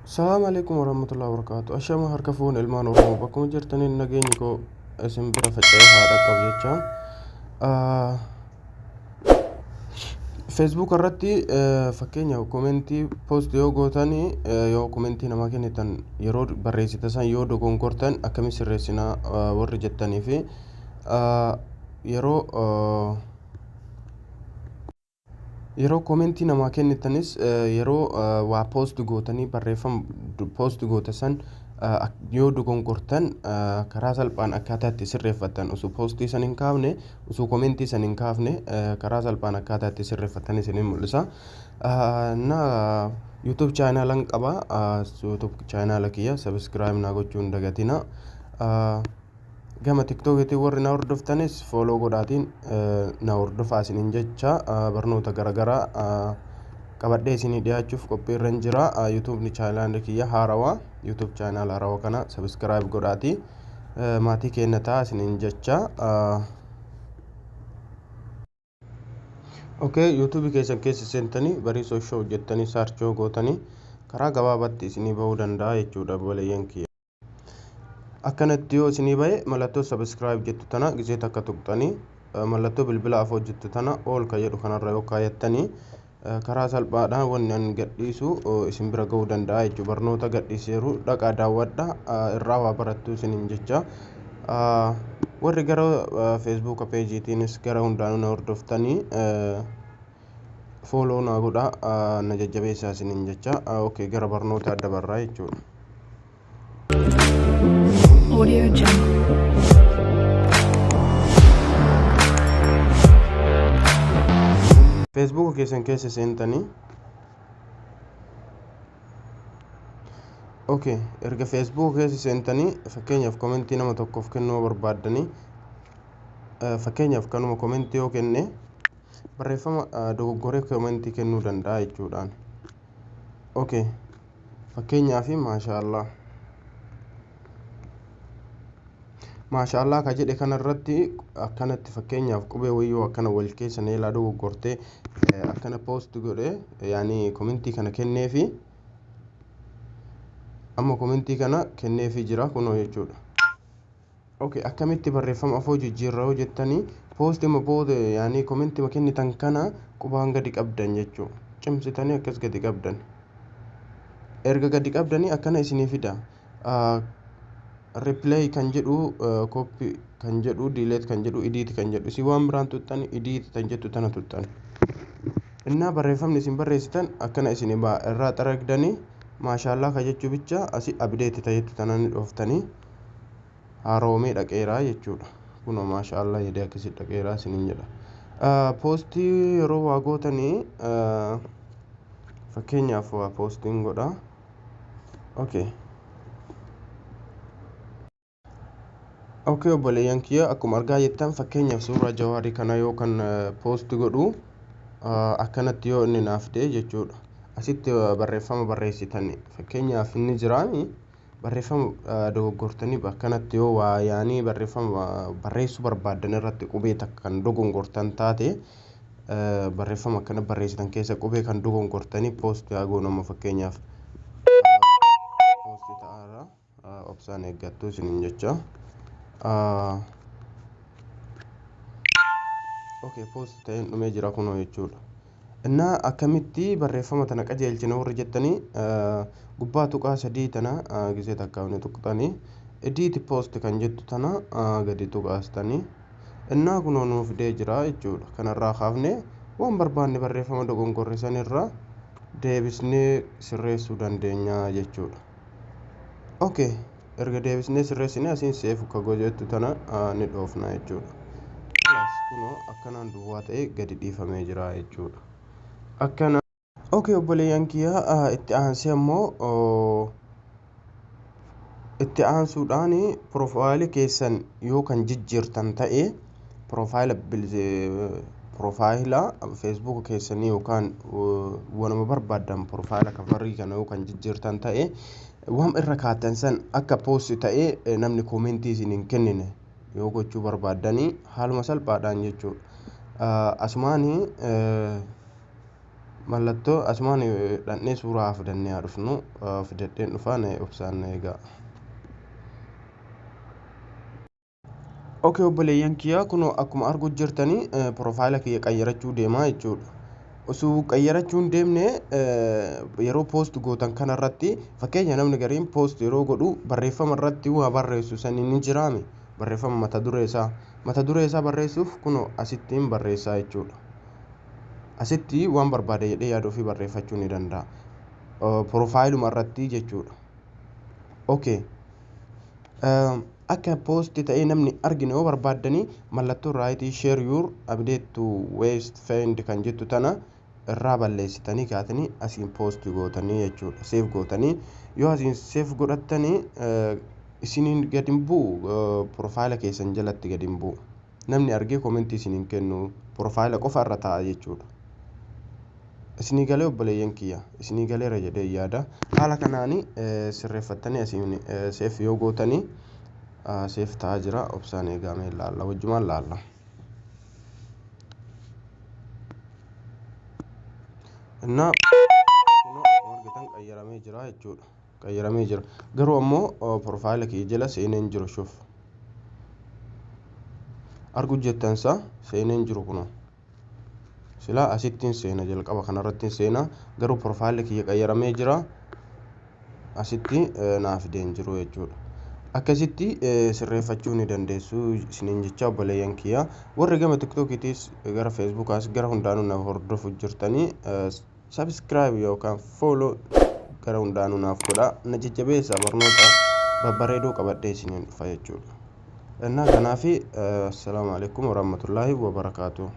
السلام عليكم ورحمة الله وبركاته. أشياء هركفون المان ورحمة بكم جرتني نجينيكو اسم برافة هذا قبيتشان فيسبوك الرتي فكينيا وكومنتي بوست يو غوتاني يو كومنتي نما كنتن يرو بريسي تسان يو دوغون كورتن أكمي سرسينا ورجتني في يرو yeroo komentii namaa kennitanis yeroo waa post gootanii barreeffama post gootasan yoo dogongortan karaa salphaan akkaataa itti sirreeffatan osoo postii san hin kaafne osoo komentii san hin kaafne karaa salphaan akkaataa itti sirreeffatan isin mul'isa. Na YouTube channel qaba. YouTube channel kiyya subscribe na gochuun dagatina. Gama TikTok warri na hordoftanis follow godhaatiin na hordofaa isiniin jecha barnoota garaagaraa qabadhee isinii dhiyaachuuf qophiirra jira. YouTube channel kiyya haarawaa YouTube channel haarawaa kana subscribe godhaatii maatii keenya ta'a isiniin jecha. Okay, YouTube keessan keessa seentanii bariisoo show jettanii search gootanii karaa gabaabaatti isinii bahuu danda'a jechuudha boleeyyan kiyya. akkanatti yoo isinii bahe mallattoo subscribe jettu tana gisee takka tuqxanii mallattoo bilbila afoo jettu tana ol ka jedhu kanarra yoo kaayattanii karaa salphaadhaan wanni an gadhiisu isin bira ga'uu danda'a jechuudha. Barnoota gadhiiseeru dhaqaa daawwadha irraa waa barattu isiniin jecha. Warri gara Facebook pageetiinis gara hundaanuu na hordoftanii follow na godha na jajjabeessaa isiniin jecha. Okay, gara barnoota adda barraa jechuudha. Audio Jungle. Facebook keessan keessa seentanii okay, erga Facebook keessa seentanii fakkeenyaaf komentii nama tokkoof kennuu barbaaddanii fakkeenyaaf kanuma komentii yoo kenne barreeffama dogoggoree komentii kennuu danda'a jechuudhaan. Okay, fakkeenyaaf maashaallah ka jedhe kanarratti akkanatti fakkeenyaaf qubee wayyoo akkana wal keessa neelaa dogoggortee akkana post godhe yaani komentii kana kenneefi amma komentii kana kenneefi jira kunoo jechuudha. Okay, akkamitti barreeffama afoo jijjiirraa hojjettanii post ma booda yaani komentii ma kennitan kana qubaan gadi qabdan jechuudha. Cimsitanii akkas gadi qabdan. Erga gadi qabdanii akkana isinii fida. Replay kan jedhu copy kan jedhu delete kan jedhu edit kan jedhu si waan biraan tuttan edit kan jettu tana tuttan inna barreeffamni isin barreessitan akkana isin irraa xaragdanii maashaallah ka jechuu bicha asi update ta'etti tanan dhoftanii haroomee dhaqeeraa jechuudha. Kunoo maashaallah jedhee akkasi dhaqeeraa isiniin jedha. Postii yeroo waa gootanii fakkeenyaaf waa postiin godha. Okay. Okay, obboleeyyan kiyya akkuma argaa jettan fakkeenyaaf suuraa Jawaarii kana yoo kan post godhu akkanatti yoo inni naaf ta'e jechuudha. Asitti barreeffama barreessitan fakkeenyaaf inni jiraani barreeffama dogoggortanii akkanatti yoo waa yaanii barreeffama barreessuu barbaadan irratti qubee takka kan dogongortan taate barreeffama akkana barreessitan keessa qubee kan dogongortanii post yaa goonama fakkeenyaaf post ta'ara obsaan eeggattu isiniin jecha. Okay, post ta'een dhumee jira kunoo jechuudha. Innaa akkamitti barreeffama tana qajeelchina warri jettanii gubbaa tuqaa sadii tana gisee takka inni tuqxanii edit post kan jettu tana gadi tuqaastanii innaa kunoo nuuf fidee jira jechuudha. Kanarraa kaafne waan barbaanne barreeffama dogongorre sanirraa deebisnee sirreessuu dandeenya jechuudha. Okay, erga deebisnee sirreessine asiin seef ka gojeettu tana ni dhoofna jechuudha. Kunoo akkanaan duwwaa ta'e gadi dhiifamee jira jechuudha. Akkana. Okay, obboleeyyan kiyya itti aansee ammoo itti aansuudhaan profaayilii keessan yoo kan jijjiirtan ta'e profaayila Facebook keessanii yookaan wanuma barbaadan profaayila kafarii kana yoo kan jijjiirtan ta'e waan irra kaatan san akka post ta'e namni komentii isin hin kennine yoo gochuu barbaadanii haaluma salphaadhaan jechuudha. Asumaanii mallattoo asumaan dhannee suuraa fidannee haa dhufnu fidadheen dhufaan obsaan eegaa. Okay obboleeyyan kiyyaa kun akkuma arguu jirtanii profaayila kiyya qayyarachuu deemaa jechuudha. Osoo qayyarachuun deemne yeroo poost gootan kanarratti fakkeenya namni gariin poost yeroo godhu barreeffama irratti waa barreessu sanii ni jiraame barreeffama mata duree isaa barreessuuf kun asittiin barreessaa jechuudha. Asitti waan barbaade jedhee yaaduu fi barreeffachuu ni danda'a. Profaayiluma irratti jechuudha. Okay. Akka poost ta'ee namni arginu yoo barbaaddanii mallattoo right share your update to waste find kan jettu tana irraa balleessitanii kaatanii asiin poost gootanii jechuudha. Save gootanii yoo asiin save godhattanii isiniin gadi hin bu'u profaayila keessan jalatti gadi hin bu'u. Namni argee komentii isiniin kennu profaayila qofa irra taa'a jechuudha. Isinii galee obboleeyyan kiyya isinii galeera jedhee yaada. Haala kanaanii sirreeffattanii asiin save yoo gootanii save ta'aa jira obsaan eegamee ilaalla wajjumaan ilaalla. Innaa argitan qayyaramee jira jechuudha. Qayyaramee jira garuu ammoo profaayila kiyya jala seeneen jiru shuf arguu jettansa seeneen jiru kunoo silaa asittiin seena jalqaba kanarrattiin seena garuu profaayila kiyya qayyaramee jira asitti naaf fideen jiru jechuudha. Akkasitti sirreeffachuu ni dandeessu isiniin jecha obboleeyyan kiyyaa. Warri gama tiktokiitiis gara feesbuukaas gara hundaanuu naaf hordofu jirtanii subscribe yookaan follow gara hundaanuu naaf godhaa na jajjabeessaa barnoota babbareedoo qabadhee isiniin dhufa jechuudha. Kanaaf assalaamu alaikum warahmatullaahi wabarakaatuh.